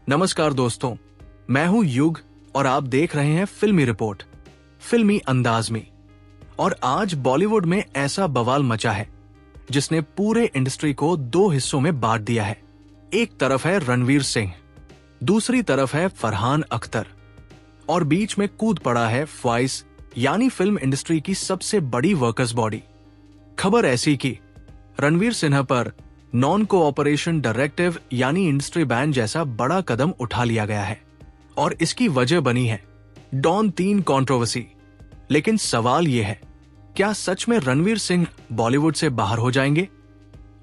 नमस्कार दोस्तों, मैं हूं युग और आप देख रहे हैं फिल्मी रिपोर्ट फिल्मी अंदाज में। और आज बॉलीवुड में ऐसा बवाल मचा है जिसने पूरे इंडस्ट्री को दो हिस्सों में बांट दिया है। एक तरफ है रणवीर सिंह, दूसरी तरफ है फरहान अख्तर और बीच में कूद पड़ा है ख्वाइस यानी फिल्म इंडस्ट्री की सबसे बड़ी वर्कर्स बॉडी। खबर ऐसी कि रणवीर सिन्हा पर नॉन कोऑपरेशन डायरेक्टिव यानी इंडस्ट्री बैन जैसा बड़ा कदम उठा लिया गया है और इसकी वजह बनी है डॉन 3 कंट्रोवर्सी। लेकिन सवाल यह है, क्या सच में रणवीर सिंह बॉलीवुड से बाहर हो जाएंगे?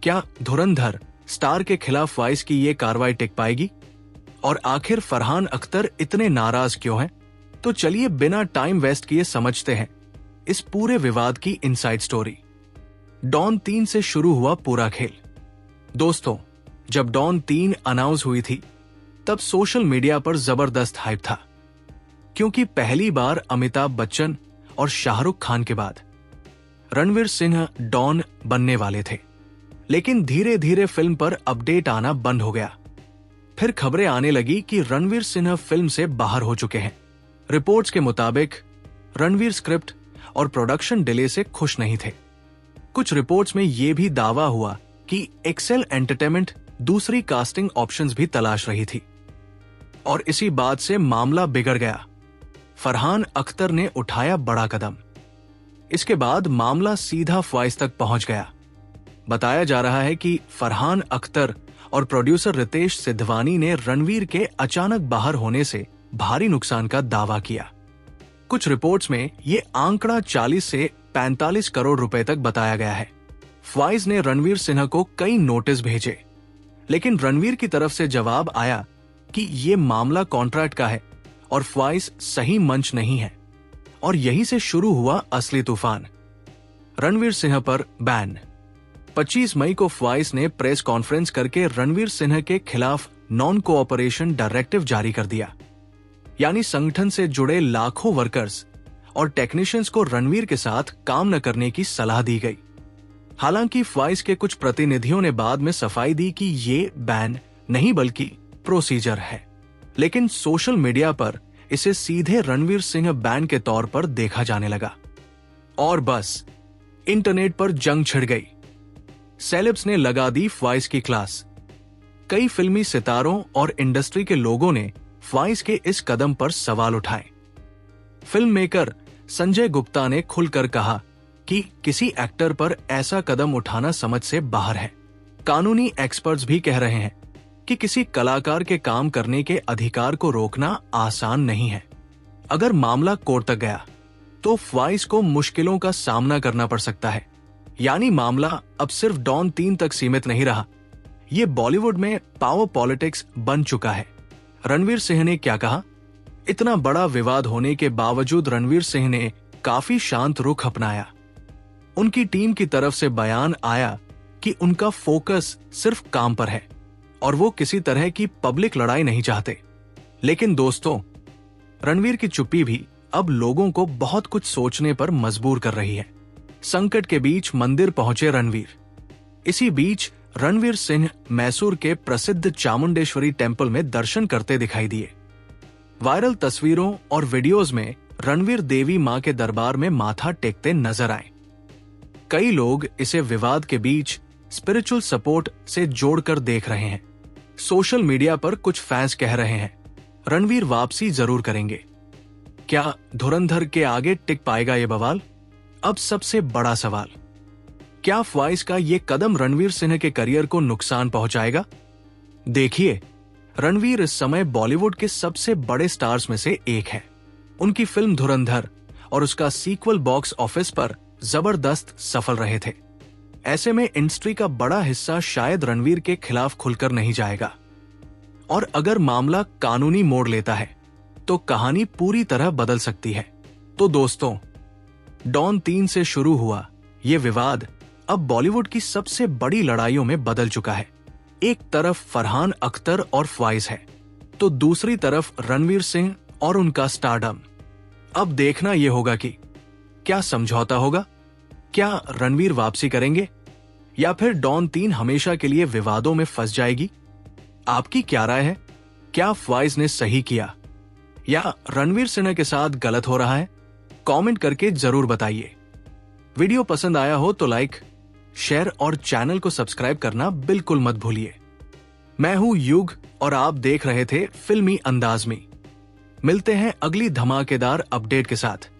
क्या धुरंधर स्टार के खिलाफ वाइस की ये कार्रवाई टिक पाएगी? और आखिर फरहान अख्तर इतने नाराज क्यों हैं? तो चलिए बिना टाइम वेस्ट किए समझते हैं इस पूरे विवाद की इनसाइड स्टोरी। डॉन 3 से शुरू हुआ पूरा खेल। दोस्तों, जब डॉन 3 अनाउंस हुई थी तब सोशल मीडिया पर जबरदस्त हाइप था, क्योंकि पहली बार अमिताभ बच्चन और शाहरुख खान के बाद रणवीर सिंह डॉन बनने वाले थे। लेकिन धीरे धीरे फिल्म पर अपडेट आना बंद हो गया। फिर खबरें आने लगी कि रणवीर सिंह फिल्म से बाहर हो चुके हैं। रिपोर्ट्स के मुताबिक रणवीर स्क्रिप्ट और प्रोडक्शन डिले से खुश नहीं थे। कुछ रिपोर्ट्स में यह भी दावा हुआ कि एक्सेल एंटरटेनमेंट दूसरी कास्टिंग ऑप्शंस भी तलाश रही थी और इसी बात से मामला बिगड़ गया। फरहान अख्तर ने उठाया बड़ा कदम। इसके बाद मामला सीधा ख्वाइस तक पहुंच गया। बताया जा रहा है कि फरहान अख्तर और प्रोड्यूसर रितेश सिद्धवानी ने रणवीर के अचानक बाहर होने से भारी नुकसान का दावा किया। कुछ रिपोर्ट्स में यह आंकड़ा 40 से 45 करोड़ रुपए तक बताया गया है। ख्वाइस ने रणवीर सिन्हा को कई नोटिस भेजे, लेकिन रणवीर की तरफ से जवाब आया कि यह मामला कॉन्ट्रैक्ट का है और ख्वाइस सही मंच नहीं है। और यहीं से शुरू हुआ असली तूफान। रणवीर सिन्हा पर बैन। 25 मई को ख्वाइस ने प्रेस कॉन्फ्रेंस करके रणवीर सिन्हा के खिलाफ नॉन कोऑपरेशन डायरेक्टिव जारी कर दिया। यानी संगठन से जुड़े लाखों वर्कर्स और टेक्नीशियंस को रणवीर के साथ काम न करने की सलाह दी गई। हालांकि ख्वाइस के कुछ प्रतिनिधियों ने बाद में सफाई दी कि ये बैन नहीं बल्कि प्रोसीजर है। लेकिन सोशल मीडिया पर इसे सीधे रणवीर सिंह बैन के तौर पर देखा जाने लगा और बस इंटरनेट पर जंग छिड़ गई। सेलेब्स ने लगा दी ख्वाइस की क्लास। कई फिल्मी सितारों और इंडस्ट्री के लोगों ने ख्वाइस के इस कदम पर सवाल उठाए। फिल्म मेकर संजय गुप्ता ने खुलकर कहा कि किसी एक्टर पर ऐसा कदम उठाना समझ से बाहर है। कानूनी एक्सपर्ट्स भी कह रहे हैं कि किसी कलाकार के काम करने के अधिकार को रोकना आसान नहीं है। अगर मामला कोर्ट तक गया तो ख्वाइस को मुश्किलों का सामना करना पड़ सकता है। यानी मामला अब सिर्फ डॉन 3 तक सीमित नहीं रहा, ये बॉलीवुड में पावर पॉलिटिक्स बन चुका है। रणवीर सिंह ने क्या कहा? इतना बड़ा विवाद होने के बावजूद रणवीर सिंह ने काफी शांत रुख अपनाया। उनकी टीम की तरफ से बयान आया कि उनका फोकस सिर्फ काम पर है और वो किसी तरह की पब्लिक लड़ाई नहीं चाहते। लेकिन दोस्तों, रणवीर की चुप्पी भी अब लोगों को बहुत कुछ सोचने पर मजबूर कर रही है। संकट के बीच मंदिर पहुंचे रणवीर। इसी बीच रणवीर सिंह मैसूर के प्रसिद्ध चामुंडेश्वरी टेम्पल में दर्शन करते दिखाई दिए। वायरल तस्वीरों और वीडियोस में रणवीर देवी मां के दरबार में माथा टेकते नजर आए। कई लोग इसे विवाद के बीच स्पिरिचुअल सपोर्ट से जोड़कर देख रहे हैं। सोशल मीडिया पर कुछ फैंस कह रहे हैं रणवीर वापसी जरूर करेंगे। क्या धुरंधर के आगे टिक पाएगा ये बवाल? अब सबसे बड़ा सवाल, क्या ख्वाइस का ये कदम रणवीर सिंह के करियर को नुकसान पहुंचाएगा? देखिए, रणवीर इस समय बॉलीवुड के सबसे बड़े स्टार्स में से एक है। उनकी फिल्म धुरंधर और उसका सीक्वल बॉक्स ऑफिस पर जबरदस्त सफल रहे थे। ऐसे में इंडस्ट्री का बड़ा हिस्सा शायद रणवीर के खिलाफ खुलकर नहीं जाएगा। और अगर मामला कानूनी मोड़ लेता है तो कहानी पूरी तरह बदल सकती है। तो दोस्तों, डॉन 3 से शुरू हुआ ये विवाद अब बॉलीवुड की सबसे बड़ी लड़ाइयों में बदल चुका है। एक तरफ फरहान अख्तर और ख्वाइस है तो दूसरी तरफ रणवीर सिंह और उनका स्टारडम। अब देखना यह होगा कि क्या समझौता होगा, क्या रणवीर वापसी करेंगे या फिर डॉन 3 हमेशा के लिए विवादों में फंस जाएगी? आपकी क्या राय है? क्या फवाइज ने सही किया या रणवीर सिन्हा के साथ गलत हो रहा है? कमेंट करके जरूर बताइए। वीडियो पसंद आया हो तो लाइक, शेयर और चैनल को सब्सक्राइब करना बिल्कुल मत भूलिए। मैं हूं युग और आप देख रहे थे फिल्मी अंदाज में। मिलते हैं अगली धमाकेदार अपडेट के साथ।